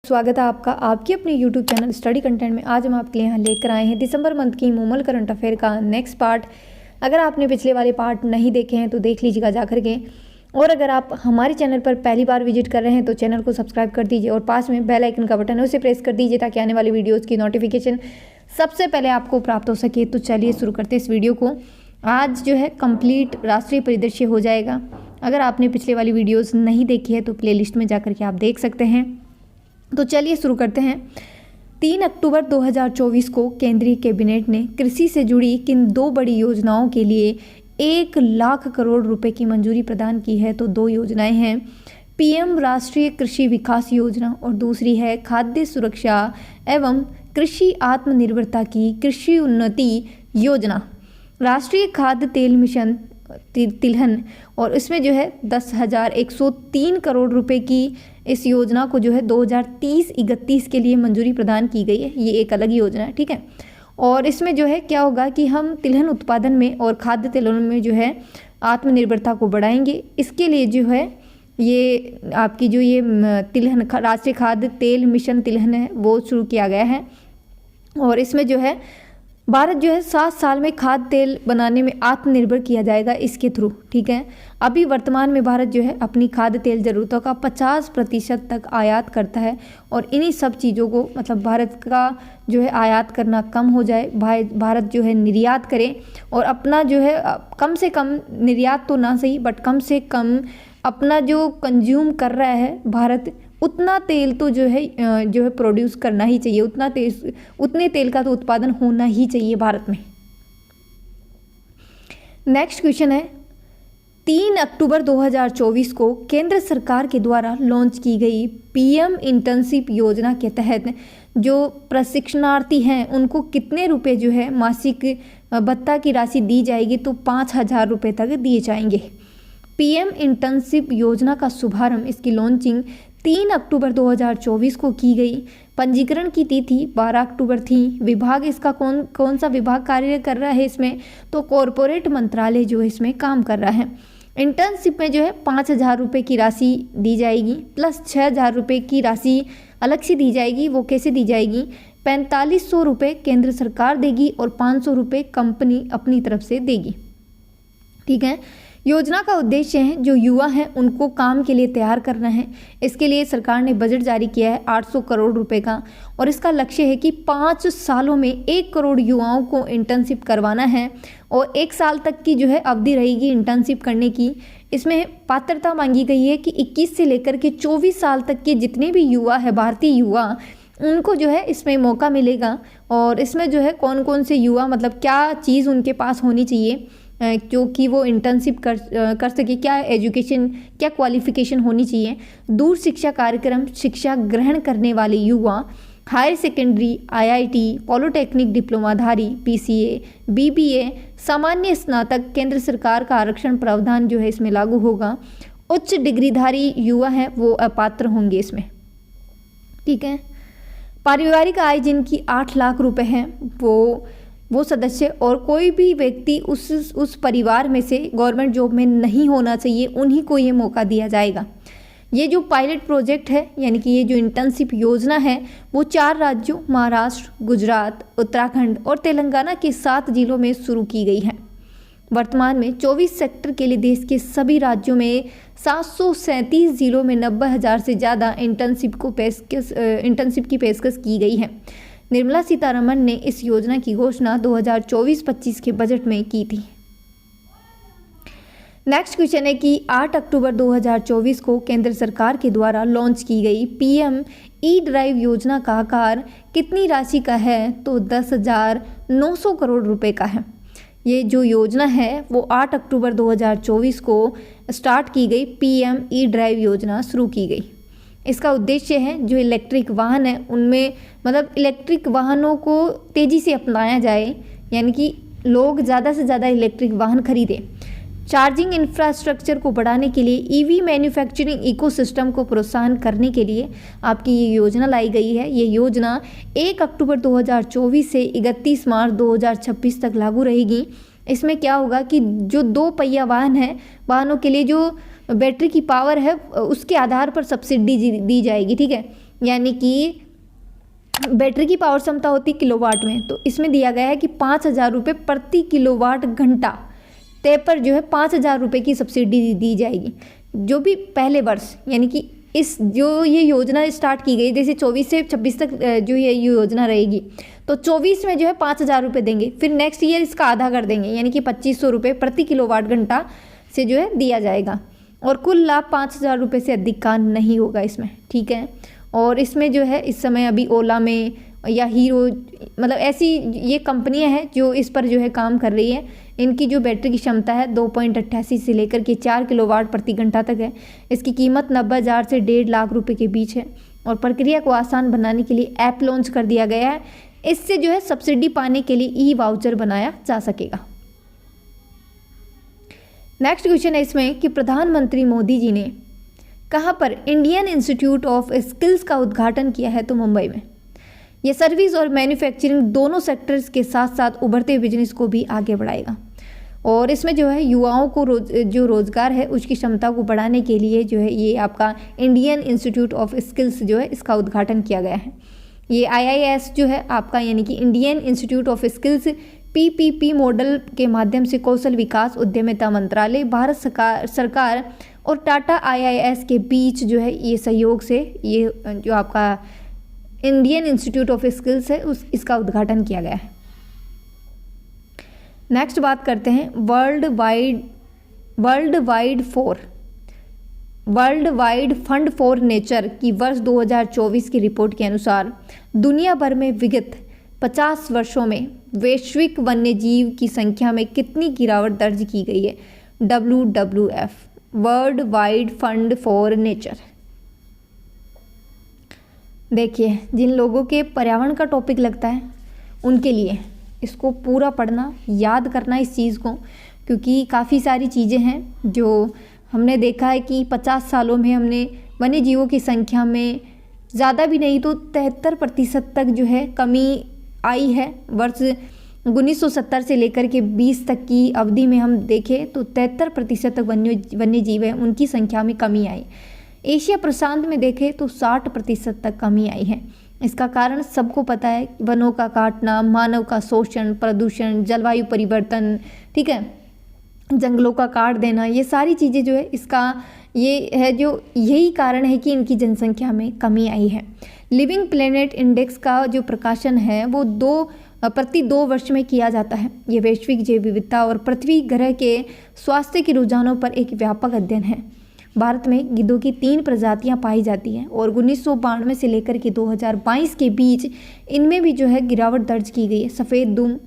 स्वागत है आपका आपके अपने YouTube चैनल स्टडी कंटेंट में। आज हम आपके लिए यहाँ लेकर आए हैं दिसंबर मंथ की मूमल करंट अफेयर का नेक्स्ट पार्ट। अगर आपने पिछले वाले पार्ट नहीं देखे हैं तो देख लीजिएगा जा करके, और अगर आप हमारे चैनल पर पहली बार विजिट कर रहे हैं तो चैनल को सब्सक्राइब कर दीजिए और पास में बेल आइकन का बटन है उसे प्रेस कर दीजिए ताकि आने वाली वीडियोज़ की नोटिफिकेशन सबसे पहले आपको प्राप्त हो सके। तो चलिए शुरू करते हैं इस वीडियो को। आज जो है कंप्लीट राष्ट्रीय परिदृश्य हो जाएगा। अगर आपने पिछले वाली वीडियोज़ नहीं देखी है तो प्लेलिस्ट में जा करके आप देख सकते हैं। तो चलिए शुरू करते हैं। 3 अक्टूबर 2024 को केंद्रीय कैबिनेट ने कृषि से जुड़ी किन दो बड़ी योजनाओं के लिए 1 लाख करोड़ रुपए की मंजूरी प्रदान की है। तो दो योजनाएं हैं, पीएम राष्ट्रीय कृषि विकास योजना और दूसरी है खाद्य सुरक्षा एवं कृषि आत्मनिर्भरता की कृषि उन्नति योजना। राष्ट्रीय खाद्य तेल मिशन तिलहन, और इसमें जो है 10,103 करोड़ रुपए की इस योजना को जो है 2030-31 के लिए मंजूरी प्रदान की गई है। ये एक अलग योजना है, ठीक है। और इसमें जो है क्या होगा कि हम तिलहन उत्पादन में और खाद्य तेलों में जो है आत्मनिर्भरता को बढ़ाएंगे। इसके लिए जो है ये आपकी जो ये तिलहन राष्ट्रीय खाद्य तेल मिशन तिलहन है वो शुरू किया गया है। और इसमें जो है भारत जो है 7 साल में खाद्य तेल बनाने में आत्मनिर्भर किया जाएगा इसके थ्रू, ठीक है। अभी वर्तमान में भारत जो है अपनी खाद्य तेल ज़रूरतों का 50% तक आयात करता है, और इन्हीं सब चीज़ों को मतलब भारत का जो है आयात करना कम हो जाए, भारत जो है निर्यात करे और अपना जो है कम से कम निर्यात तो ना सही बट कम से कम अपना जो कंज्यूम कर रहा है भारत उतना तेल तो जो है प्रोड्यूस करना ही चाहिए, उतने तेल का तो उत्पादन होना ही चाहिए भारत में। नेक्स्ट क्वेश्चन है, 3 अक्टूबर 2024 को केंद्र सरकार के द्वारा लॉन्च की गई पीएम इंटर्नशिप योजना के तहत जो प्रशिक्षणार्थी हैं उनको कितने रुपए जो है मासिक भत्ता की राशि दी जाएगी। तो 5,000 रुपये तक दिए जाएंगे। पीएम इंटर्नशिप योजना का शुभारंभ, इसकी लॉन्चिंग 3 अक्टूबर 2024 को की गई। पंजीकरण की तिथि 12 अक्टूबर थी। विभाग इसका कौन सा विभाग कार्य कर रहा है इसमें, तो कॉरपोरेट मंत्रालय जो है इसमें काम कर रहा है। इंटर्नशिप में जो है 5,000 रुपये की राशि दी जाएगी प्लस 6,000 रुपये की राशि अलग से दी जाएगी। वो कैसे दी जाएगी, 4500 रुपये केंद्र सरकार देगी और 500 रुपये कंपनी अपनी तरफ से देगी, ठीक है। योजना का उद्देश्य है जो युवा हैं उनको काम के लिए तैयार करना है। इसके लिए सरकार ने बजट जारी किया है 800 करोड़ रुपए का, और इसका लक्ष्य है कि 5 सालों में 1 करोड़ युवाओं को इंटर्नशिप करवाना है और 1 साल तक की जो है अवधि रहेगी इंटर्नशिप करने की। इसमें पात्रता मांगी गई है कि 21 से लेकर के 24 साल तक के जितने भी युवा है, भारतीय युवा, उनको जो है इसमें मौका मिलेगा। और इसमें जो है कौन कौन से युवा मतलब क्या चीज़ उनके पास होनी चाहिए क्योंकि वो इंटर्नशिप कर सके, क्या एजुकेशन, क्या क्वालिफिकेशन होनी चाहिए। दूर शिक्षा कार्यक्रम शिक्षा ग्रहण करने वाले युवा, हायर सेकेंडरी, आईआईटी, पॉलिटेक्निक डिप्लोमाधारी, पीसीए, बीबीए, सामान्य स्नातक, केंद्र सरकार का आरक्षण प्रावधान जो है इसमें लागू होगा। उच्च डिग्रीधारी युवा हैं वो अपात्र होंगे इसमें, ठीक है। पारिवारिक आय जिनकी 8 लाख रुपए है वो सदस्य और कोई भी व्यक्ति उस परिवार में से गवर्नमेंट जॉब में नहीं होना चाहिए, उन्हीं को ये मौका दिया जाएगा। ये जो पायलट प्रोजेक्ट है यानी कि ये जो इंटर्नशिप योजना है वो 4 राज्यों महाराष्ट्र, गुजरात, उत्तराखंड और तेलंगाना के 7 जिलों में शुरू की गई है। वर्तमान में 24 सेक्टर के लिए देश के सभी राज्यों में 737 जिलों में 90,000 से ज़्यादा इंटर्नशिप की पेशकश की गई है। निर्मला सीतारमण ने इस योजना की घोषणा 2024-25 के बजट में की थी। नेक्स्ट क्वेश्चन है कि 8 अक्टूबर 2024 को केंद्र सरकार के द्वारा लॉन्च की गई पीएम ई ड्राइव योजना का आकार कितनी राशि का है। तो 10,900 करोड़ रुपए का है। ये जो योजना है वो 8 अक्टूबर 2024 को स्टार्ट की गई, पीएम ई ड्राइव योजना शुरू की गई। इसका उद्देश्य है जो इलेक्ट्रिक वाहन है उनमें मतलब इलेक्ट्रिक वाहनों को तेज़ी से अपनाया जाए, यानी कि लोग ज़्यादा से ज़्यादा इलेक्ट्रिक वाहन खरीदें। चार्जिंग इंफ्रास्ट्रक्चर को बढ़ाने के लिए ईवी मैन्युफैक्चरिंग इकोसिस्टम को प्रोत्साहन करने के लिए आपकी ये योजना लाई गई है। ये योजना 1 अक्टूबर 2024 से 31 मार्च 2026 तक लागू रहेगी। इसमें क्या होगा कि जो 2 पहिया वाहन है, वाहनों के लिए जो बैटरी की पावर है उसके आधार पर सब्सिडी दी जाएगी, ठीक है। यानी कि बैटरी की पावर क्षमता होती किलोवाट में, तो इसमें दिया गया है कि 5,000 रुपये प्रति किलोवाट घंटा तय पर जो है 5,000 रुपये की सब्सिडी दी जाएगी। जो भी पहले वर्ष यानी कि इस जो ये योजना स्टार्ट की गई, जैसे 24 से 26 तक जो ये योजना रहेगी, तो 24 में जो है 5,000 रुपये देंगे, फिर नेक्स्ट ईयर इसका आधा कर देंगे, यानी कि 2,500 रुपये प्रति किलोवाट घंटा से जो है दिया जाएगा, और कुल लाभ 5,000 रुपये से अधिक का नहीं होगा इसमें, ठीक है। और इसमें जो है इस समय अभी ओला में या हीरो, मतलब ऐसी ये कंपनियां हैं जो इस पर जो है काम कर रही है। इनकी जो बैटरी की क्षमता है 2.88 से लेकर के 4 किलोवाट प्रति घंटा तक है। इसकी कीमत 90,000 से 1.5 लाख रुपए के बीच है, और प्रक्रिया को आसान बनाने के लिए ऐप लॉन्च कर दिया गया है। इससे जो है सब्सिडी पाने के लिए ई वाउचर बनाया जा सकेगा। नेक्स्ट क्वेश्चन है इसमें कि प्रधानमंत्री मोदी जी ने कहाँ पर इंडियन इंस्टीट्यूट ऑफ स्किल्स का उद्घाटन किया है, तो मुंबई में। यह सर्विस और मैन्युफैक्चरिंग दोनों सेक्टर्स के साथ साथ उभरते बिजनेस को भी आगे बढ़ाएगा, और इसमें जो है युवाओं को जो रोज़गार है उसकी क्षमता को बढ़ाने के लिए जो है ये आपका इंडियन इंस्टीट्यूट ऑफ स्किल्स जो है इसका उद्घाटन किया गया है। ये IIS जो है आपका यानी कि Indian institute of skills PPP model के माध्यम से कौशल विकास उद्यमिता मंत्रालय, भारत सरकार और टाटा IIS के बीच जो है ये सहयोग से ये जो आपका इंडियन इंस्टीट्यूट ऑफ स्किल्स है इसका उद्घाटन किया गया है। नेक्स्ट बात करते हैं world wide fund for nature की वर्ष 2024 की रिपोर्ट के अनुसार दुनिया भर में विगत 50 वर्षों में वैश्विक वन्यजीव की संख्या में कितनी गिरावट दर्ज की गई है। WWF world wide fund for nature. देखिए, जिन लोगों के पर्यावरण का टॉपिक लगता है उनके लिए इसको पूरा पढ़ना, याद करना इस चीज़ को, क्योंकि काफ़ी सारी चीज़ें हैं जो हमने देखा है कि 50 सालों में हमने वन्य जीवों की संख्या में ज़्यादा भी नहीं तो 73% तक जो है कमी आई है। वर्ष 1970 से लेकर के 20 तक की अवधि में हम देखें तो 73% तक वन्य जीव है उनकी संख्या में कमी आई। एशिया प्रशांत में देखें तो 60% तक कमी आई है। इसका कारण सबको पता है, वनों का काटना, मानव का शोषण, प्रदूषण, जलवायु परिवर्तन, ठीक है, जंगलों का काट देना, ये सारी चीज़ें जो है इसका ये है जो यही कारण है कि इनकी जनसंख्या में कमी आई है। लिविंग प्लेनेट इंडेक्स का जो प्रकाशन है वो प्रति 2 वर्ष में किया जाता है। ये वैश्विक जैव विविधता और पृथ्वी ग्रह के स्वास्थ्य के रुझानों पर एक व्यापक अध्ययन है। भारत में गिद्धों की 3 प्रजातियां पाई जाती हैं और 1992 से लेकर के 2022 के बीच इनमें भी जो है गिरावट दर्ज की गई है। सफ़ेद दुम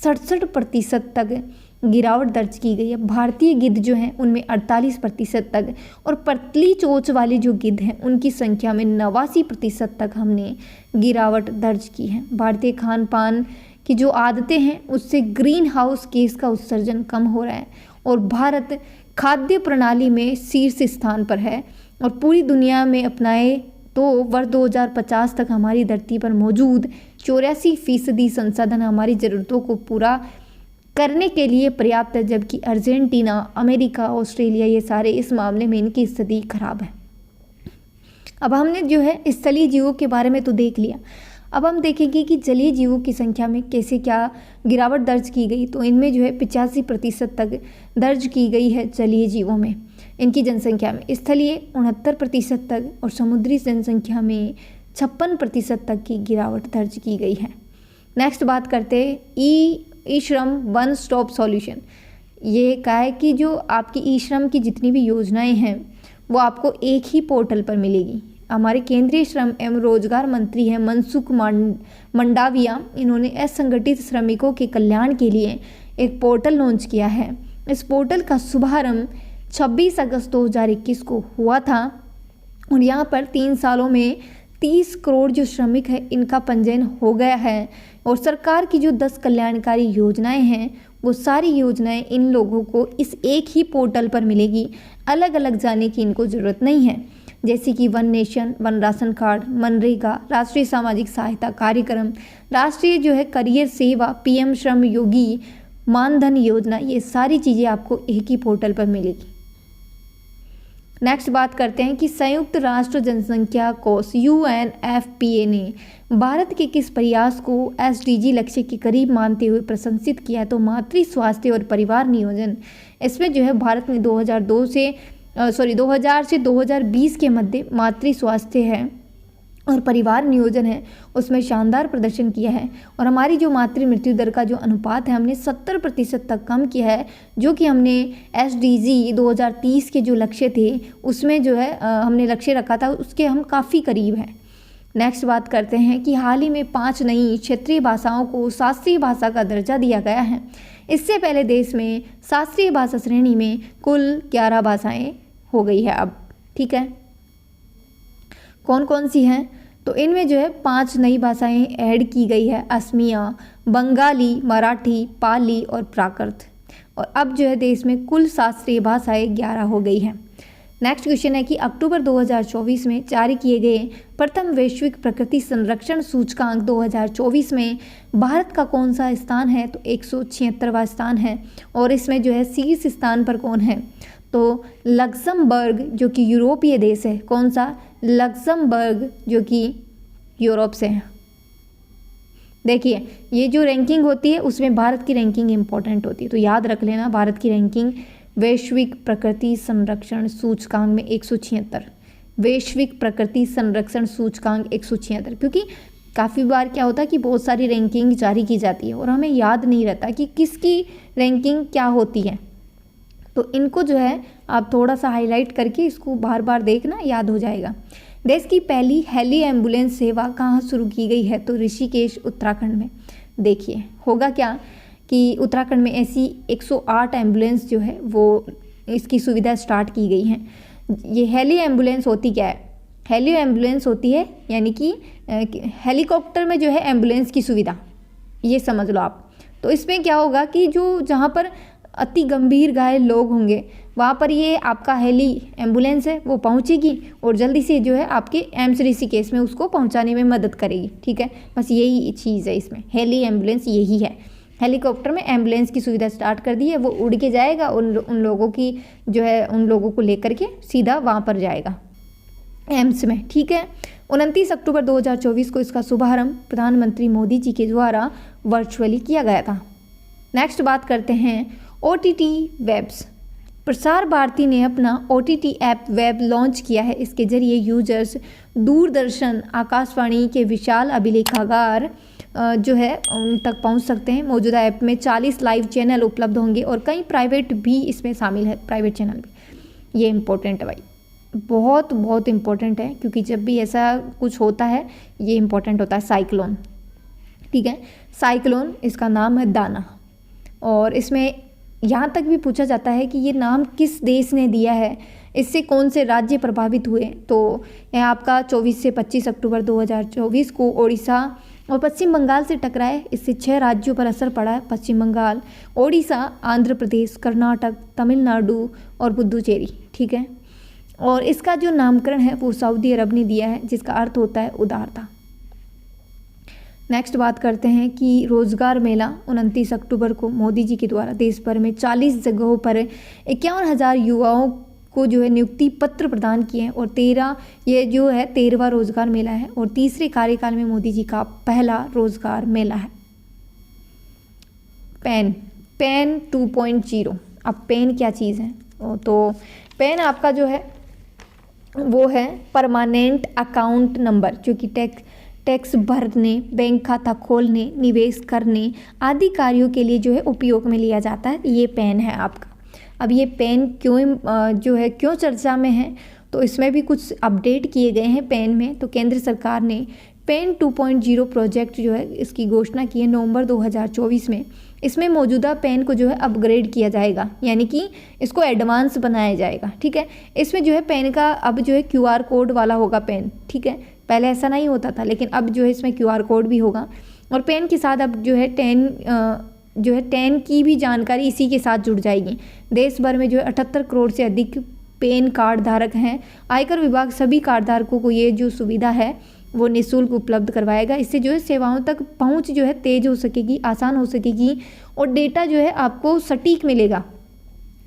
67% तक गिरावट दर्ज की गई है। भारतीय गिद्ध जो हैं उनमें 48% तक, और पतली चोंच वाले जो गिद्ध हैं उनकी संख्या में 89% तक हमने गिरावट दर्ज की है। भारतीय खान पान की जो आदतें हैं उससे ग्रीन हाउस गैस का उत्सर्जन कम हो रहा है, और भारत खाद्य प्रणाली में शीर्ष स्थान पर है। और पूरी दुनिया में अपनाए तो वर्ष 2050 तक हमारी धरती पर मौजूद 84% संसाधन हमारी ज़रूरतों को पूरा करने के लिए पर्याप्त है, जबकि अर्जेंटीना, अमेरिका, ऑस्ट्रेलिया ये सारे इस मामले में इनकी स्थिति खराब है। अब हमने जो है स्थलीय जीवों के बारे में तो देख लिया, अब हम देखेंगे कि जलीय जीवों की संख्या में कैसे क्या गिरावट दर्ज की गई। तो इनमें जो है 85% तक दर्ज की गई है जलीय जीवों में इनकी जनसंख्या में, स्थलीय 69% तक, और समुद्री जनसंख्या में 56% तक की गिरावट दर्ज की गई है। नेक्स्ट बात करते हैं ई श्रम वन स्टॉप सॉल्यूशन। ये कहा है कि जो आपकी ई श्रम की जितनी भी योजनाएं हैं वो आपको एक ही पोर्टल पर मिलेगी। हमारे केंद्रीय श्रम एवं रोजगार मंत्री हैं मनसुख मंडाविया, इन्होंने असंगठित श्रमिकों के कल्याण के लिए एक पोर्टल लॉन्च किया है। इस पोर्टल का शुभारंभ 26 अगस्त 2021 को हुआ था, और यहाँ पर 3 सालों में 30 करोड़ जो श्रमिक है इनका पंजीयन हो गया है। और सरकार की जो 10 कल्याणकारी योजनाएं हैं वो सारी योजनाएं इन लोगों को इस एक ही पोर्टल पर मिलेगी, अलग अलग जाने की इनको ज़रूरत नहीं है। जैसे कि one nation, one ration card, MNREGA, राष्ट्रीय सामाजिक सहायता कार्यक्रम, राष्ट्रीय जो है करियर सेवा, PM श्रम योगी मानधन योजना, ये सारी चीज़ें आपको एक ही पोर्टल पर मिलेगी। नेक्स्ट बात करते हैं कि संयुक्त राष्ट्र जनसंख्या कोष UNFPA ने भारत के किस प्रयास को SDG लक्ष्य के करीब मानते हुए प्रशंसित किया? तो मातृ स्वास्थ्य और परिवार नियोजन। इसमें जो है भारत ने 2000 से 2020 के मध्य मातृ स्वास्थ्य है और परिवार नियोजन है उसमें शानदार प्रदर्शन किया है। और हमारी जो मातृ मृत्यु दर का जो अनुपात है हमने 70% तक कम किया है, जो कि हमने SDG 2030 के जो लक्ष्य थे उसमें जो है हमने लक्ष्य रखा था, उसके हम काफ़ी करीब हैं। नेक्स्ट बात करते हैं कि हाल ही में 5 नई क्षेत्रीय भाषाओं को शास्त्रीय भाषा का दर्जा दिया गया है। इससे पहले देश में शास्त्रीय भाषा श्रेणी में कुल 11 भाषाएँ हो गई है अब। ठीक है, कौन कौन सी हैं? तो इनमें जो है 5 नई भाषाएं ऐड की गई है, असमिया, बंगाली, मराठी, पाली और प्राकृत। और अब जो है देश में कुल शास्त्रीय भाषाएं 11 हो गई हैं। नेक्स्ट क्वेश्चन है कि अक्टूबर 2024 में जारी किए गए प्रथम वैश्विक प्रकृति संरक्षण सूचकांक 2024 में भारत का कौन सा स्थान है? तो 176वां स्थान है। और इसमें जो है शीर्ष स्थान पर कौन है? तो लक्समबर्ग जो कि यूरोपीय देश है। कौन सा? लक्समबर्ग जो कि यूरोप से है। देखिए ये जो रैंकिंग होती है उसमें भारत की रैंकिंग इंपॉर्टेंट होती है, तो याद रख लेना भारत की रैंकिंग वैश्विक प्रकृति संरक्षण सूचकांक में 176, वैश्विक प्रकृति संरक्षण सूचकांक 176। क्योंकि काफ़ी बार क्या होता है कि बहुत सारी रैंकिंग जारी की जाती है और हमें याद नहीं रहता कि किसकी रैंकिंग क्या होती है, तो इनको जो है आप थोड़ा सा हाईलाइट करके इसको बार बार देखना, याद हो जाएगा। देश की पहली हेली एम्बुलेंस सेवा कहाँ शुरू की गई है? तो ऋषिकेश उत्तराखंड में। देखिए होगा क्या कि उत्तराखंड में ऐसी 108 एम्बुलेंस जो है वो इसकी सुविधा स्टार्ट की गई हैं। ये हेली एम्बुलेंस होती क्या है? हेली एम्बुलेंस होती है यानी कि हेलीकॉप्टर में जो है एम्बुलेंस की सुविधा, ये समझ लो आप। तो इसमें क्या होगा कि जो जहाँ पर अति गंभीर घायल लोग होंगे वहाँ पर ये आपका हेली एम्बुलेंस है वो पहुँचेगी और जल्दी से जो है आपके एम्स ऋषिकेश में उसको पहुँचाने में मदद करेगी। ठीक है, बस यही चीज़ है इसमें, हेली एम्बुलेंस यही है। हेलीकॉप्टर में एम्बुलेंस की सुविधा स्टार्ट कर दी है, वो उड़ के जाएगा उन लोगों की जो है उन लोगों को लेकर के सीधा वहाँ पर जाएगा एम्स में। ठीक है, 29 अक्टूबर 2024 को इसका शुभारंभ प्रधानमंत्री मोदी जी के द्वारा वर्चुअली किया गया था। नेक्स्ट बात करते हैं OTT वेब्स। प्रसार भारती ने अपना OTT ऐप वेब लॉन्च किया है। इसके जरिए यूजर्स दूरदर्शन, आकाशवाणी के विशाल अभिलेखागार जो है उन तक पहुंच सकते हैं। मौजूदा ऐप में 40 लाइव चैनल उपलब्ध होंगे और कई प्राइवेट भी इसमें शामिल है, प्राइवेट चैनल भी। ये इम्पोर्टेंट है भाई, बहुत बहुत इम्पोर्टेंट है, क्योंकि जब भी ऐसा कुछ होता है ये इम्पोर्टेंट होता है। साइक्लोन, ठीक है, साइक्लोन इसका नाम है दाना। और इसमें यहाँ तक भी पूछा जाता है कि ये नाम किस देश ने दिया है, इससे कौन से राज्य प्रभावित हुए। तो यह आपका 24 से 25 अक्टूबर 2024 को ओडिशा और पश्चिम बंगाल से टकराए। इससे 6 राज्यों पर असर पड़ा है, पश्चिम बंगाल, ओडिशा, आंध्र प्रदेश, कर्नाटक, तमिलनाडु और पुदुचेरी। ठीक है, और इसका जो नामकरण है वो सऊदी अरब ने दिया है, जिसका अर्थ होता है उदारता। नेक्स्ट बात करते हैं कि रोजगार मेला 29 अक्टूबर को मोदी जी के द्वारा देश भर में 40 जगहों पर 51,000 युवाओं को जो है नियुक्ति पत्र प्रदान किए हैं। और 13वां रोजगार मेला है और तीसरे कार्यकाल में मोदी जी का पहला रोजगार मेला है। पेन 2.0। अब पेन क्या चीज़ है? तो पेन आपका जो है वो है परमानेंट अकाउंट नंबर, जो कि टैक्स भरने, बैंक खाता खोलने, निवेश करने आदि कार्यों के लिए जो है उपयोग में लिया जाता है। ये पेन है आपका। अब ये पेन क्यों चर्चा में है? तो इसमें भी कुछ अपडेट किए गए हैं पेन में। तो केंद्र सरकार ने पेन 2.0 प्रोजेक्ट जो है इसकी घोषणा की है नवंबर 2024 में। इसमें मौजूदा पेन को जो है अपग्रेड किया जाएगा, यानी कि इसको एडवांस बनाया जाएगा। ठीक है, इसमें जो है पेन का अब जो है QR कोड वाला होगा पेन। ठीक है, पहले ऐसा नहीं होता था, लेकिन अब जो है इसमें QR कोड भी होगा। और पेन के साथ अब जो है 10 की भी जानकारी इसी के साथ जुड़ जाएगी। देश भर में जो है 78 करोड़ से अधिक पेन कार्ड धारक हैं। आयकर विभाग सभी कार्ड धारकों को ये जो सुविधा है वो निःशुल्क उपलब्ध करवाएगा। इससे जो है सेवाओं तक पहुंच जो है तेज हो सकेगी, आसान हो सकेगी और डेटा जो है आपको सटीक मिलेगा।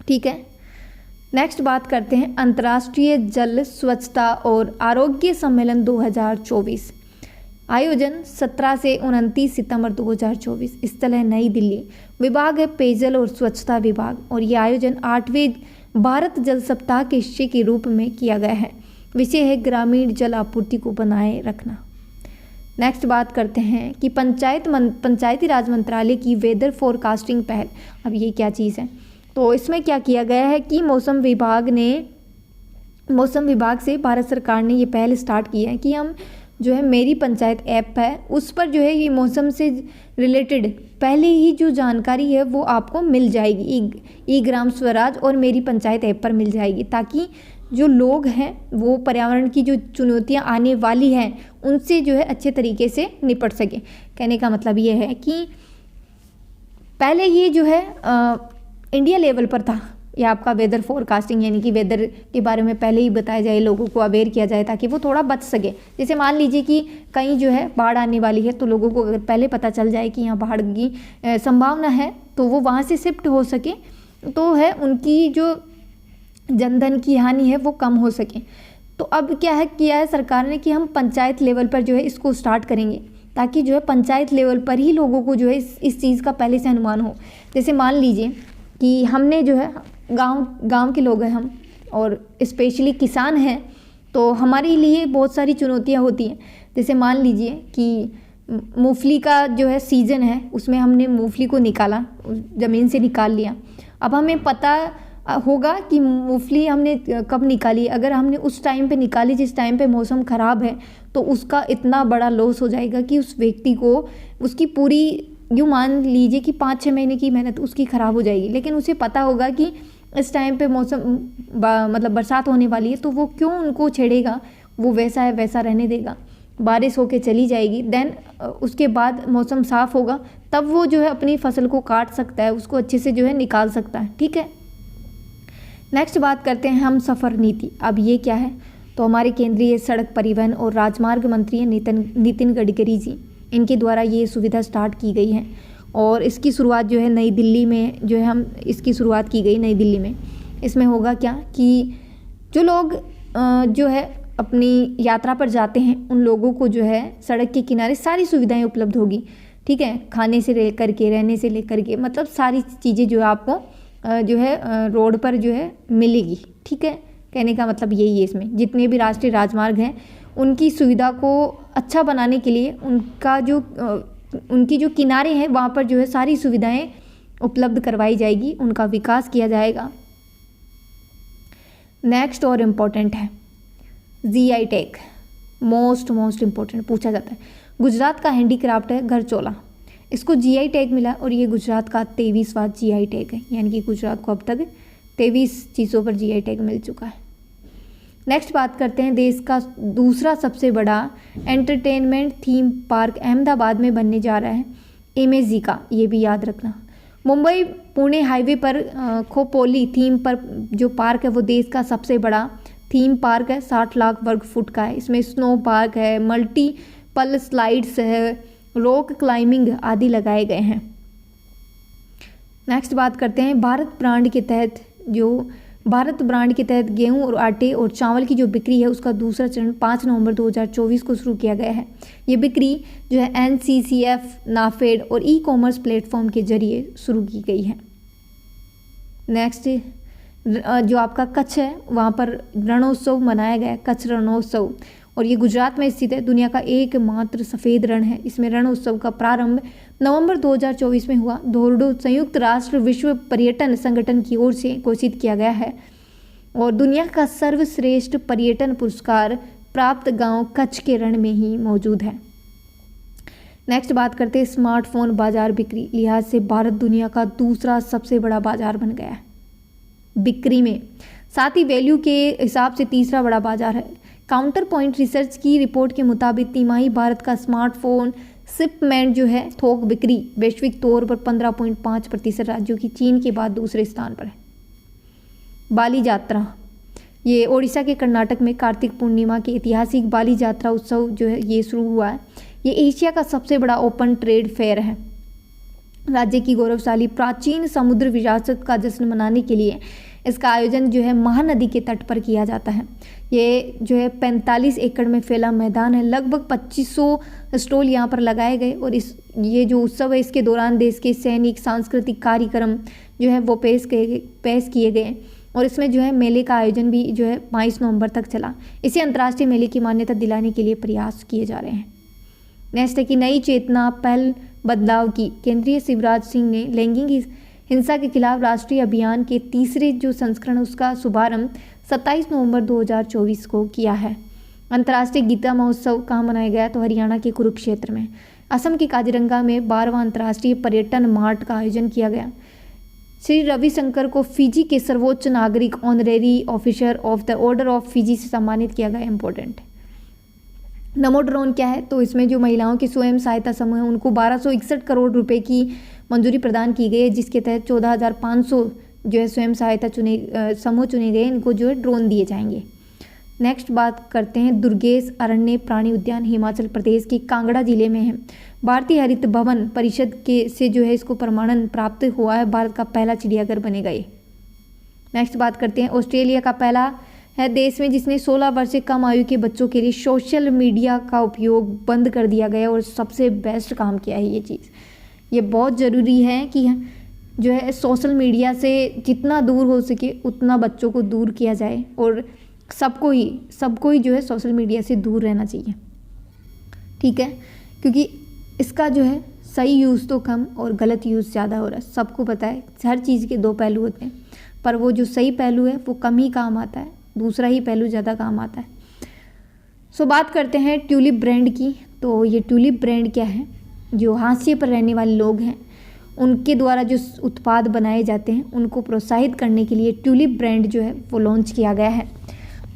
ठीक है, नेक्स्ट बात करते हैं अंतर्राष्ट्रीय जल स्वच्छता और आरोग्य सम्मेलन 2024। आयोजन 17 से 29 सितंबर 2024। स्थल है नई दिल्ली। विभाग है पेयजल और स्वच्छता विभाग और ये आयोजन 8वें भारत जल सप्ताह के हिस्से के रूप में किया गया है। विषय है ग्रामीण जल आपूर्ति को बनाए रखना। नेक्स्ट बात करते हैं कि पंचायती राज मंत्रालय की वेदर फोरकास्टिंग पहल। अब ये क्या चीज़ है? तो इसमें क्या किया गया है कि मौसम विभाग से भारत सरकार ने ये पहल स्टार्ट की है कि हम जो है मेरी पंचायत ऐप है उस पर जो है ये मौसम से रिलेटेड पहले ही जो जानकारी है वो आपको मिल जाएगी। ई ग्राम स्वराज और मेरी पंचायत ऐप पर मिल जाएगी, ताकि जो लोग हैं वो पर्यावरण की जो चुनौतियां आने वाली हैं उनसे जो है अच्छे तरीके से निपट सके। कहने का मतलब ये है कि पहले ये जो है इंडिया लेवल पर था, या आपका वेदर फोरकास्टिंग, यानी कि वेदर के बारे में पहले ही बताया जाए, लोगों को अवेयर किया जाए ताकि वो थोड़ा बच सके। जैसे मान लीजिए कि कहीं जो है बाढ़ आने वाली है, तो लोगों को अगर पहले पता चल जाए कि यहाँ बाढ़ की संभावना है तो वो वहाँ से शिफ्ट हो सके, तो है उनकी जो जनधन की हानि है वो कम हो सके। तो अब क्या है किया है सरकार ने कि हम पंचायत लेवल पर जो है इसको स्टार्ट करेंगे, ताकि जो है पंचायत लेवल पर ही लोगों को जो है इस चीज़ का पहले से अनुमान हो। जैसे मान लीजिए कि हमने जो है गांव के लोग हैं हम, और स्पेशली किसान हैं, तो हमारे लिए बहुत सारी चुनौतियां होती हैं। जैसे मान लीजिए कि मूंगफली का जो है सीज़न है, उसमें हमने मूंगफली को निकाला, ज़मीन से निकाल लिया। अब हमें पता होगा कि मूंगफली हमने कब निकाली। अगर हमने उस टाइम पे निकाली जिस टाइम पे मौसम ख़राब है, तो उसका इतना बड़ा लॉस हो जाएगा कि उस व्यक्ति को उसकी पूरी, यूँ मान लीजिए कि 5-6 महीने की मेहनत उसकी ख़राब हो जाएगी। लेकिन उसे पता होगा कि इस टाइम पे मौसम मतलब बरसात होने वाली है, तो वो क्यों उनको छेड़ेगा, वो वैसा है वैसा रहने देगा, बारिश होके चली जाएगी। देन उसके बाद मौसम साफ़ होगा, तब वो जो है अपनी फसल को काट सकता है, उसको अच्छे से जो है निकाल सकता है। ठीक है, नेक्स्ट बात करते हैं हम सफ़र नीति। अब ये क्या है? तो हमारे केंद्रीय सड़क परिवहन और राजमार्ग मंत्री नितिन गडकरी जी, इनके द्वारा ये सुविधा स्टार्ट की गई है और इसकी शुरुआत जो है नई दिल्ली में जो है इसकी शुरुआत की गई नई दिल्ली में। इसमें होगा क्या कि जो लोग जो है अपनी यात्रा पर जाते हैं उन लोगों को जो है सड़क के किनारे सारी सुविधाएं उपलब्ध होगी। ठीक है, खाने से लेकर के, रहने से लेकर के, मतलब सारी चीज़ें जो है आपको जो है रोड पर जो है मिलेगी। ठीक है, कहने का मतलब यही है। इसमें जितने भी राष्ट्रीय राजमार्ग हैं उनकी सुविधा को अच्छा बनाने के लिए उनकी जो किनारे हैं वहाँ पर जो है सारी सुविधाएं उपलब्ध करवाई जाएगी, उनका विकास किया जाएगा। नेक्स्ट और इम्पोर्टेंट है GI टैग, मोस्ट इम्पोर्टेंट पूछा जाता है। गुजरात का हैंडीक्राफ्ट है घरचोला, इसको GI टैग मिला और ये गुजरात का 23वां GI टैग है, यानी कि गुजरात को अब तक 23 चीज़ों पर GI टैग मिल चुका है। नेक्स्ट बात करते हैं देश का दूसरा सबसे बड़ा एंटरटेनमेंट थीम पार्क अहमदाबाद में बनने जा रहा है, इमेजी का, ये भी याद रखना। मुंबई पुणे हाईवे पर खोपोली थीम पर जो पार्क है वो देश का सबसे बड़ा थीम पार्क है, 60 लाख वर्ग फुट का है। इसमें स्नो पार्क है, मल्टीपल स्लाइड्स है, रॉक क्लाइंबिंग आदि लगाए गए हैं। नेक्स्ट बात करते हैं भारत ब्रांड के तहत गेहूं और आटे और चावल की जो बिक्री है उसका दूसरा चरण 5 नवंबर 2024 को शुरू किया गया है। ये बिक्री जो है NCCF, नाफेड और ई-कॉमर्स प्लेटफॉर्म के जरिए शुरू की गई है। नेक्स्ट जो आपका कच्छ है वहाँ पर रणोत्सव मनाया गया है, कच्छ रणोत्सव, और ये गुजरात में स्थित है। दुनिया का एकमात्र सफ़ेद रण है। इसमें रणोत्सव का प्रारंभ नवंबर 2024 में हुआ। धोरडो संयुक्त राष्ट्र विश्व पर्यटन संगठन की ओर से घोषित किया गया है और दुनिया का सर्वश्रेष्ठ पर्यटन पुरस्कार प्राप्त गांव कच्छ के रण में ही मौजूद है। नेक्स्ट बात करते हैं स्मार्टफोन बाजार बिक्री लिहाज से भारत दुनिया का दूसरा सबसे बड़ा बाजार बन गया है बिक्री में, साथ ही वैल्यू के हिसाब से तीसरा बड़ा बाजार है। काउंटर पॉइंट रिसर्च की रिपोर्ट के मुताबिक तिमाही भारत का स्मार्टफोन शिपमेंट जो है थोक बिक्री वैश्विक तौर पर 15.5% राज्यों की चीन के बाद दूसरे स्थान पर है। बाली यात्रा, ये ओडिशा के कर्नाटक में कार्तिक पूर्णिमा के ऐतिहासिक बाली यात्रा उत्सव जो है ये शुरू हुआ है। ये एशिया का सबसे बड़ा ओपन ट्रेड फेयर है। राज्य की गौरवशाली प्राचीन समुद्र विरासत का जश्न मनाने के लिए इसका आयोजन जो है महानदी के तट पर किया जाता है। ये जो है 45 एकड़ में फैला मैदान है। लगभग 2500 स्टॉल यहाँ पर लगाए गए और ये जो उत्सव है इसके दौरान देश के सैनिक सांस्कृतिक कार्यक्रम जो है वो पेश किए गए और इसमें जो है मेले का आयोजन भी जो है 22 नवंबर तक चला। इसे अंतर्राष्ट्रीय मेले की मान्यता दिलाने के लिए प्रयास किए जा रहे हैं। नेक्स्ट है कि नई चेतना पहल बदलाव की। केंद्रीय शिवराज सिंह ने लैंगिक हिंसा के खिलाफ राष्ट्रीय अभियान के तीसरे जो संस्करण उसका शुभारंभ 27 नवंबर 2024 को किया है। अंतर्राष्ट्रीय गीता महोत्सव कहाँ मनाया गया? तो हरियाणा के कुरुक्षेत्र में। असम के काजीरंगा में 12वां अंतर्राष्ट्रीय पर्यटन मार्ट का आयोजन किया गया। श्री रविशंकर को फिजी के सर्वोच्च नागरिक honorary officer of the order of Fiji से सम्मानित किया गया। इंपॉर्टेंट। नमो ड्रोन क्या है? तो इसमें जो महिलाओं के स्वयं सहायता समूह हैं उनको 1261 करोड़ रुपए की मंजूरी प्रदान की गई है, जिसके तहत 14,500 जो है स्वयं सहायता समूह चुने गए, इनको जो है ड्रोन दिए जाएंगे। नेक्स्ट बात करते हैं दुर्गेश अरण्य प्राणी उद्यान हिमाचल प्रदेश के कांगड़ा जिले में है। भारतीय हरित भवन परिषद के से जो है इसको प्रमाणन प्राप्त हुआ है। भारत का पहला चिड़ियाघर बनेगा ये। नेक्स्ट बात करते हैं ऑस्ट्रेलिया का पहला है देश में जिसने 16 वर्ष से कम आयु के बच्चों के लिए सोशल मीडिया का उपयोग बंद कर दिया गया और सबसे बेस्ट काम किया है ये चीज़। ये बहुत ज़रूरी है कि जो है सोशल मीडिया से जितना दूर हो सके उतना बच्चों को दूर किया जाए और सबको ही जो है सोशल मीडिया से दूर रहना चाहिए, ठीक है, क्योंकि इसका जो है सही यूज़ तो कम और गलत यूज़ ज़्यादा हो रहा है। सबको पता है हर चीज़ के दो पहलू होते हैं, पर वो जो सही पहलू है वो कम ही काम आता है, दूसरा ही पहलू ज़्यादा काम आता है। सो बात करते हैं ट्यूलिप ब्रांड की। तो ये ट्यूलिप ब्रांड क्या है? जो हाशिए पर रहने वाले लोग हैं उनके द्वारा जो उत्पाद बनाए जाते हैं उनको प्रोत्साहित करने के लिए ट्यूलिप ब्रांड जो है वो लॉन्च किया गया है।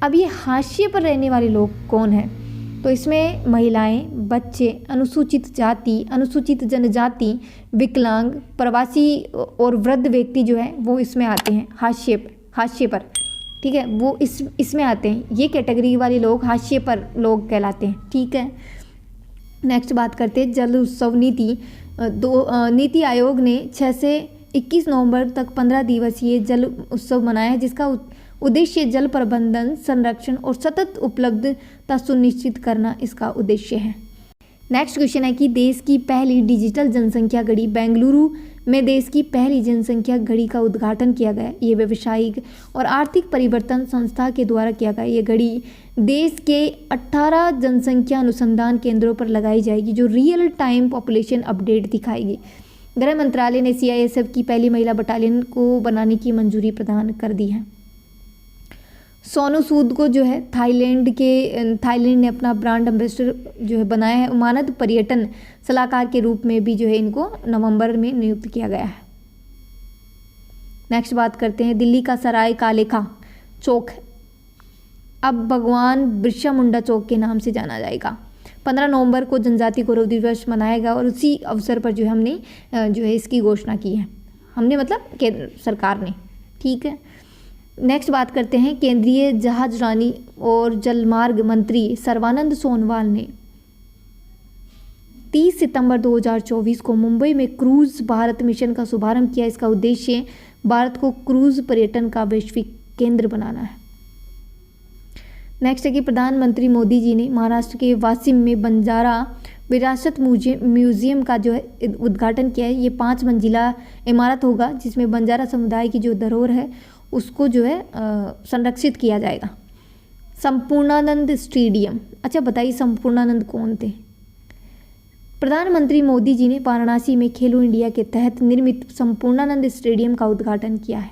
अब ये हाशिए पर रहने वाले लोग कौन हैं? तो इसमें महिलाएं, बच्चे, अनुसूचित जाति, अनुसूचित जनजाति, विकलांग, प्रवासी और वृद्ध व्यक्ति जो है वो इसमें आते हैं हाशिए पर, ठीक है, वो इसमें आते हैं। ये कैटेगरी वाले लोग हाशिए पर लोग कहलाते हैं, ठीक है। नेक्स्ट बात करते हैं जल उत्सव नीति। नीति आयोग ने 6 से 21 नवंबर तक 15 दिवसीय जल उत्सव मनाया है, जिसका उद्देश्य जल प्रबंधन, संरक्षण और सतत उपलब्धता सुनिश्चित करना इसका उद्देश्य है। नेक्स्ट क्वेश्चन है कि देश की पहली डिजिटल जनसंख्या घड़ी। बेंगलुरु में देश की पहली जनसंख्या घड़ी का उद्घाटन किया गया। ये व्यावसायिक और आर्थिक परिवर्तन संस्था के द्वारा किया गया। ये घड़ी देश के 18 जनसंख्या अनुसंधान केंद्रों पर लगाई जाएगी, जो रियल टाइम पॉपुलेशन अपडेट दिखाएगी। गृह मंत्रालय ने CISF की पहली महिला बटालियन को बनाने की मंजूरी प्रदान कर दी है। सोनू सूद को जो है थाईलैंड ने अपना ब्रांड एम्बेसडर जो है बनाया है। मानद पर्यटन सलाहकार के रूप में भी जो है इनको नवंबर में नियुक्त किया गया है। नेक्स्ट बात करते हैं दिल्ली का सराय कालेखा चौक अब भगवान बिरसा मुंडा चौक के नाम से जाना जाएगा। 15 नवंबर को जनजातीय गौरव दिवस मनाएगा और उसी अवसर पर जो है हमने जो है इसकी घोषणा की है। हमने मतलब केंद्र सरकार ने, ठीक है। नेक्स्ट बात करते हैं केंद्रीय जहाजरानी और जलमार्ग मंत्री सर्बानंद सोनोवाल ने 30 सितंबर 2024 को मुंबई में क्रूज भारत मिशन का शुभारंभ किया। इसका उद्देश्य भारत को क्रूज पर्यटन का वैश्विक केंद्र बनाना है। नेक्स्ट है कि प्रधानमंत्री मोदी जी ने महाराष्ट्र के वाशिम में बंजारा विरासत म्यूजियम का जो है उद्घाटन किया है। ये 5 मंजिला इमारत होगा जिसमें बंजारा समुदाय की जो धरोहर है उसको जो है संरक्षित किया जाएगा। संपूर्णानंद स्टेडियम, अच्छा बताइए संपूर्णानंद कौन थे? प्रधानमंत्री मोदी जी ने वाराणसी में खेलो इंडिया के तहत निर्मित संपूर्णानंद स्टेडियम का उद्घाटन किया है।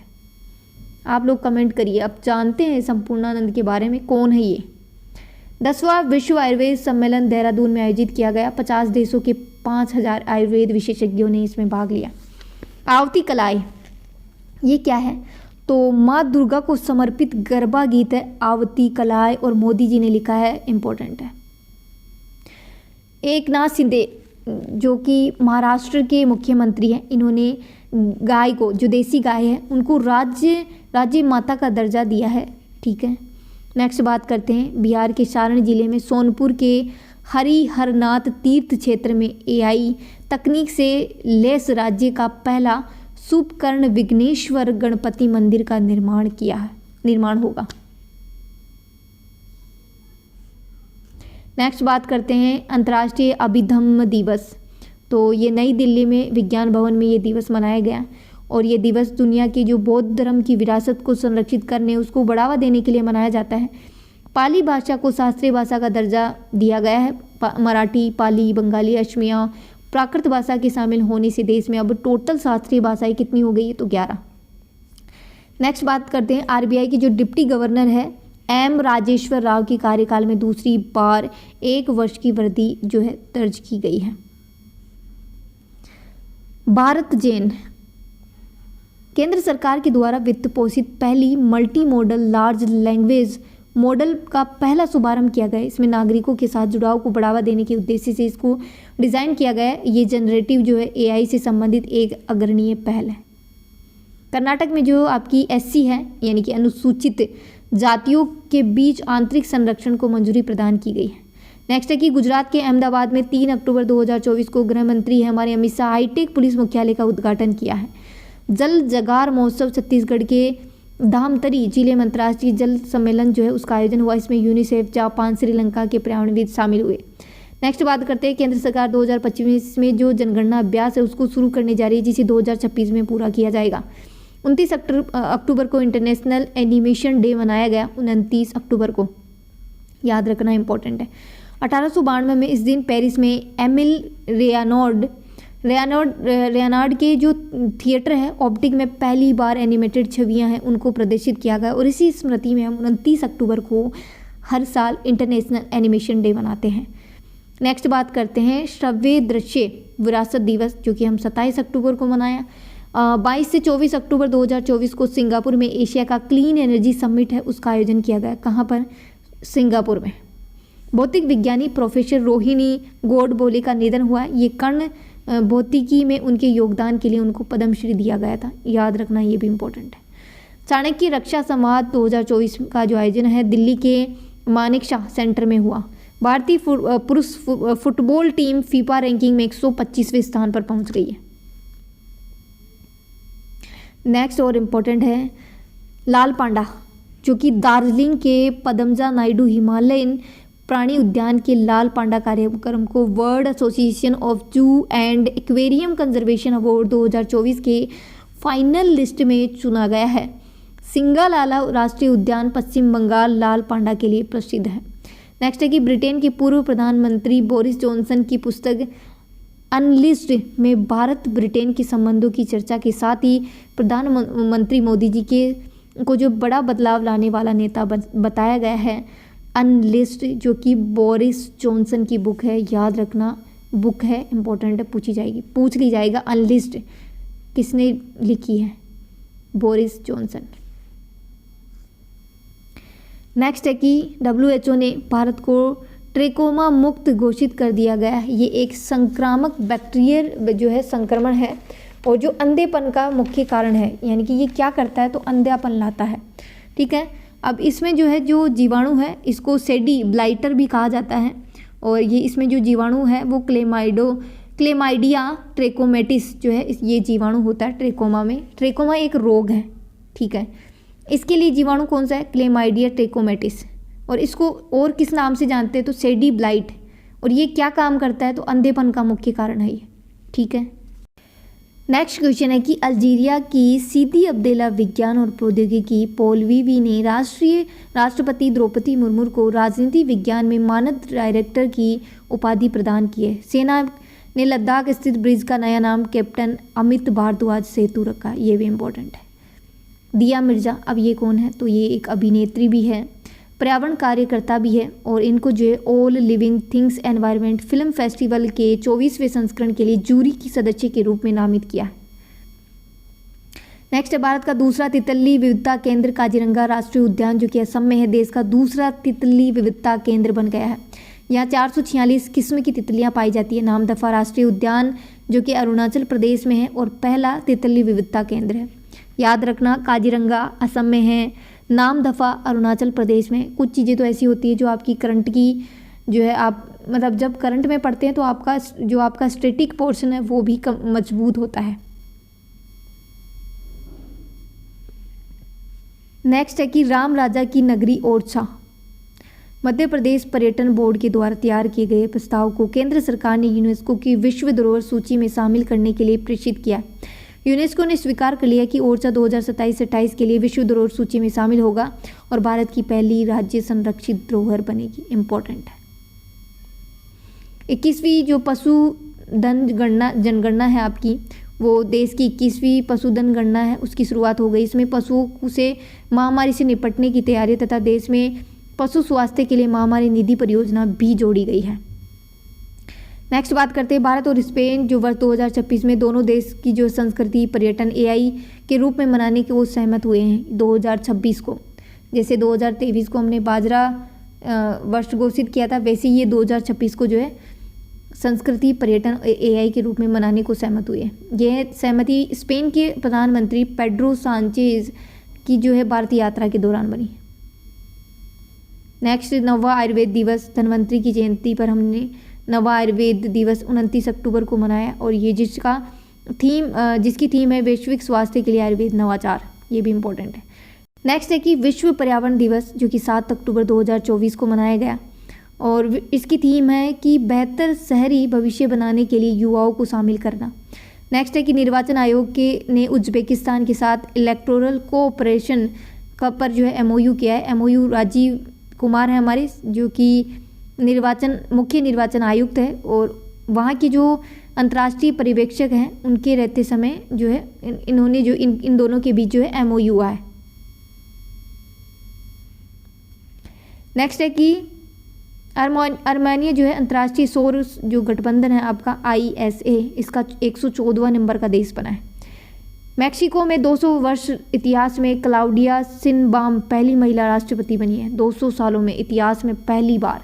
आप लोग कमेंट करिए, आप जानते हैं संपूर्णानंद के बारे में, कौन है ये? 10वां विश्व आयुर्वेद सम्मेलन देहरादून में आयोजित किया गया। 50 देशों के 5000 आयुर्वेद विशेषज्ञों ने इसमें भाग लिया। आवती कलाएं, ये क्या है? तो माँ दुर्गा को समर्पित गरबा गीत है आवती कलाएं और मोदी जी ने लिखा है, इम्पोर्टेंट है। एकनाथ शिंदे जो कि महाराष्ट्र के मुख्यमंत्री हैं, इन्होंने गाय को, जो देसी गाय है, उनको राज्य माता का दर्जा दिया है, ठीक है। नेक्स्ट बात करते हैं बिहार के सारण जिले में सोनपुर के हरिहरनाथ तीर्थ क्षेत्र में AI तकनीक से लैस राज्य का पहला सुपकर्ण विघ्नेश्वर गणपति मंदिर का निर्माण होगा। नेक्स्ट बात करते हैं अंतर्राष्ट्रीय अभिधम्म दिवस। तो ये नई दिल्ली में विज्ञान भवन में ये दिवस मनाया गया और ये दिवस दुनिया की जो बौद्ध धर्म की विरासत को संरक्षित करने, उसको बढ़ावा देने के लिए मनाया जाता है। पाली भाषा को शास्त्रीय भाषा का दर्जा दिया गया है। मराठी, पाली, बंगाली, असमिया, प्राकृत भाषा के शामिल होने से देश में अब टोटल शास्त्रीय भाषाएं कितनी हो गई है? तो 11। नेक्स्ट बात करते हैं आरबीआई की जो डिप्टी गवर्नर है एम राजेश्वर राव की कार्यकाल में दूसरी बार 1 वर्ष की वृद्धि जो है दर्ज की गई है। भारत जेन केंद्र सरकार के द्वारा वित्त पोषित पहली multi modal large language model का पहला शुभारंभ किया गया है। इसमें नागरिकों के साथ जुड़ाव को बढ़ावा देने के उद्देश्य से इसको डिज़ाइन किया गया है। ये जनरेटिव जो है एआई से संबंधित एक अग्रणीय पहल है। कर्नाटक में जो आपकी एससी है यानी कि अनुसूचित जातियों के बीच आंतरिक संरक्षण को मंजूरी प्रदान की गई है। नेक्स्ट है कि गुजरात के अहमदाबाद में 3 अक्टूबर 2024 को गृह मंत्री हमारे अमित शाह हाईटेक पुलिस मुख्यालय का उद्घाटन किया है। जल जगार महोत्सव छत्तीसगढ़ के धामतरी जिले में अंतर्राष्ट्रीय जल सम्मेलन जो है उसका आयोजन हुआ। इसमें यूनिसेफ, जापान, श्रीलंका के पर्यावरणविद शामिल हुए। नेक्स्ट बात करते हैं केंद्र सरकार 2025 में जो जनगणना अभ्यास है उसको शुरू करने जा रही है, जिसे 2026 में पूरा किया जाएगा। 29 अक्टूबर को इंटरनेशनल एनिमेशन डे मनाया गया। 29 अक्टूबर को याद रखना इंपॉर्टेंट है। 1892 में इस दिन पेरिस में एमिल रेनार्ड के जो थिएटर है ऑप्टिक में पहली बार एनिमेटेड छवियां हैं उनको प्रदर्शित किया गया और इसी स्मृति में हम 29 अक्टूबर को हर साल इंटरनेशनल एनिमेशन डे मनाते हैं। नेक्स्ट बात करते हैं श्रव्य दृश्य विरासत दिवस, जो कि हम 27 अक्टूबर को मनाया। 22 से 24 अक्टूबर 2024 को सिंगापुर में एशिया का क्लीन एनर्जी समिट है उसका आयोजन किया गया। कहाँ पर? सिंगापुर में। भौतिक विज्ञानी प्रोफेसर रोहिणी गोडबोले का निधन हुआ। ये कण भौतिकी में उनके योगदान के लिए उनको पद्मश्री दिया गया था, याद रखना ये भी इम्पोर्टेंट है। चाणक्य रक्षा संवाद 2024 का जो आयोजन है दिल्ली के मानेकशॉ सेंटर में हुआ। भारतीय पुरुष फुटबॉल टीम फीफा रैंकिंग में 125वें स्थान पर पहुंच गई है। नेक्स्ट और इम्पोर्टेंट है लाल पांडा, जो कि दार्जिलिंग के पदमजा नायडू हिमालयन प्राणी उद्यान के लाल पांडा कार्यक्रम को वर्ल्ड एसोसिएशन ऑफ जू एंड एक्वेरियम कंजर्वेशन अवार्ड 2024 के फाइनल लिस्ट में चुना गया है। सिंगालाला राष्ट्रीय उद्यान पश्चिम बंगाल लाल पांडा के लिए प्रसिद्ध है। नेक्स्ट है कि ब्रिटेन के पूर्व प्रधानमंत्री बोरिस जॉनसन की पुस्तक अनलिस्टेड में भारत ब्रिटेन के संबंधों की चर्चा के साथ ही प्रधानमंत्री मोदी जी को जो बड़ा बदलाव लाने वाला नेता बताया गया है। अनलिस्टेड जो कि बोरिस जॉनसन की बुक है, याद रखना बुक है, इंपॉर्टेंट है, पूछ ली जाएगा। अनलिस्टेड किसने लिखी है? Boris Johnson. नेक्स्ट है कि WHO ने भारत को ट्रेकोमा मुक्त घोषित कर दिया गया है। ये एक संक्रामक बैक्टीरियल जो है संक्रमण है और जो अंधेपन का मुख्य कारण है, यानी कि ये क्या करता है तो अंधापन लाता है। ठीक है, अब इसमें जो है जो जीवाणु है इसको सेडी ब्लाइटर भी कहा जाता है और ये इसमें जो जीवाणु है वो क्लेमाइडिया ट्रेकोमेटिस जो है ये जीवाणु होता है ट्रेकोमा में। ट्रेकोमा एक रोग है, ठीक है। इसके लिए जीवाणु कौन सा है? क्लेमाइडिया ट्रेकोमेटिस। और इसको और किस नाम से जानते हैं तो सेडी ब्लाइट। और ये क्या काम करता है तो अंधेपन का मुख्य कारण है ये, ठीक है। नेक्स्ट क्वेश्चन है कि अल्जीरिया की सीदी अब्देला विज्ञान और प्रौद्योगिकी पोलवीवी ने राष्ट्रपति द्रौपदी मुर्मू को राजनीति विज्ञान में मानद डायरेक्टर की उपाधि प्रदान की है। सेना ने लद्दाख स्थित ब्रिज का नया नाम कैप्टन अमित भारद्वाज सेतु रखा, ये भी इम्पोर्टेंट है। दिया मिर्जा, अब ये कौन है तो ये एक अभिनेत्री भी है, पर्यावरण कार्यकर्ता भी है और इनको जो है all living things environment film festival के 24वें संस्करण के लिए जूरी की सदस्य के रूप में नामित किया है। नेक्स्ट है भारत का दूसरा तितली विविधता केंद्र काजीरंगा राष्ट्रीय उद्यान, जो कि असम में है, देश का दूसरा तितली विविधता केंद्र बन गया है। यहाँ 446 किस्म की तितलियाँ पाई जाती है। नामदफा राष्ट्रीय उद्यान जो कि अरुणाचल प्रदेश में है और पहला तितली विविधता केंद्र है। याद रखना काजीरंगा असम में है, नामदफा अरुणाचल प्रदेश में। कुछ चीज़ें तो ऐसी होती है जो आपकी करंट की जो है आप मतलब जब करंट में पढ़ते हैं तो आपका स्टैटिक पोर्शन है वो भी मजबूत होता है। नेक्स्ट है कि राम राजा की नगरी ओरछा। मध्य प्रदेश पर्यटन बोर्ड के द्वारा तैयार किए गए प्रस्ताव को केंद्र सरकार ने यूनेस्को की विश्व धरोहर सूची में शामिल करने के लिए प्रेषित किया। यूनेस्को ने स्वीकार कर लिया कि ओरछा 2027-28 के लिए विश्व धरोहर सूची में शामिल होगा और भारत की पहली राज्य संरक्षित धरोहर बनेगी। इम्पोर्टेंट है। 21वीं जो पशुधन जनगणना है आपकी, वो देश की 21वीं पशुधन गणना है, उसकी शुरुआत हो गई। इसमें पशुओं से महामारी से निपटने की तैयारी तथा देश में पशु स्वास्थ्य के लिए महामारी निधि परियोजना भी जोड़ी गई है। नेक्स्ट बात करते हैं भारत और स्पेन जो वर्ष 2026 में दोनों देश की जो संस्कृति पर्यटन AI के रूप में मनाने के वो सहमत हुए हैं 2026 को। जैसे 2023 को हमने बाजरा वर्ष घोषित किया था, वैसे ही ये 2026 को जो है संस्कृति पर्यटन AI के रूप में मनाने को सहमत हुए। यह सहमति स्पेन के प्रधानमंत्री पेड्रो सांचेज की जो है भारतीय यात्रा के दौरान बनी। नेक्स्ट नवा आयुर्वेद दिवस, धन्वंतरी की जयंती पर हमने नवा आयुर्वेद दिवस 29 अक्टूबर को मनाया और ये जिसकी थीम है वैश्विक स्वास्थ्य के लिए आयुर्वेद नवाचार। ये भी इम्पोर्टेंट है। नेक्स्ट है कि विश्व पर्यावरण दिवस जो कि 7 अक्टूबर 2024 को मनाया गया और इसकी थीम है कि बेहतर शहरी भविष्य बनाने के लिए युवाओं को शामिल करना। नेक्स्ट है कि निर्वाचन आयोग ने उज्बेकिस्तान के साथ इलेक्टोरल कोऑपरेशन पर जो है MOU किया है। MOU राजीव कुमार है हमारे जो कि मुख्य निर्वाचन आयुक्त है और वहाँ की जो अंतर्राष्ट्रीय पर्यवेक्षक हैं उनके रहते समय जो है इन्होंने जो इन दोनों के बीच जो है MOU हुआ है। नेक्स्ट है कि आर्मेनिया जो है अंतर्राष्ट्रीय सौर जो गठबंधन है आपका ISA, इसका 114वां नंबर का देश बना है। मैक्सिको में 200 वर्ष इतिहास में क्लाउडिया शिनबाम पहली महिला राष्ट्रपति बनी है। 200 सालों में इतिहास में पहली बार।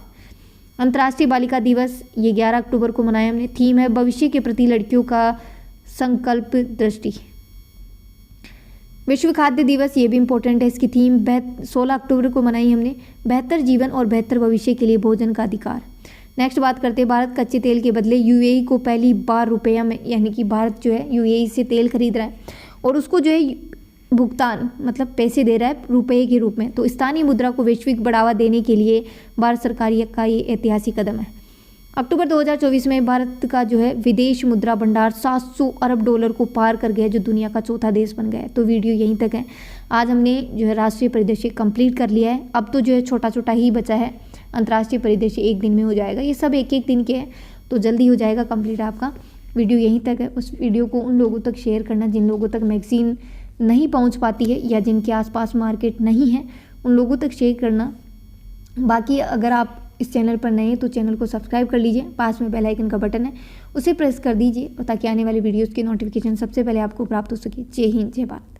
अंतर्राष्ट्रीय बालिका दिवस ये 11 अक्टूबर को मनाया हमने। थीम है भविष्य के प्रति लड़कियों का संकल्प दृष्टि। विश्व खाद्य दिवस ये भी इम्पोर्टेंट है, इसकी थीम 16 अक्टूबर को मनाई हमने, बेहतर जीवन और बेहतर भविष्य के लिए भोजन का अधिकार। नेक्स्ट बात करते हैं भारत कच्चे तेल के बदले UAE को पहली बार रुपया में, यानी कि भारत जो है UAE से तेल खरीद रहा है और उसको जो है भुगतान मतलब पैसे दे रहा है रुपये के रूप में। तो स्थानीय मुद्रा को वैश्विक बढ़ावा देने के लिए भारत सरकार का ये ऐतिहासिक कदम है। अक्टूबर 2024 में भारत का जो है विदेश मुद्रा भंडार 700 अरब डॉलर को पार कर गया, जो दुनिया का चौथा देश बन गया है। तो वीडियो यहीं तक है। आज हमने जो है राष्ट्रीय परिदृश्य कंप्लीट कर लिया है। अब तो जो है छोटा छोटा ही बचा है। अंतर्राष्ट्रीय परिदृश्य 1 दिन में हो जाएगा। ये सब 1-1 दिन के हैं तो जल्दी हो जाएगा कंप्लीट आपका। वीडियो यहीं तक है। उस वीडियो को उन लोगों तक शेयर करना जिन लोगों तक मैगजीन नहीं पहुंच पाती है या जिनके आसपास मार्केट नहीं है, उन लोगों तक शेयर करना। बाकी अगर आप इस चैनल पर नए हैं तो चैनल को सब्सक्राइब कर लीजिए। पास में बेल आइकन का बटन है, उसे प्रेस कर दीजिए ताकि आने वाली वीडियोज़ के नोटिफिकेशन सबसे पहले आपको प्राप्त हो सके। जय हिंद, जय भारत।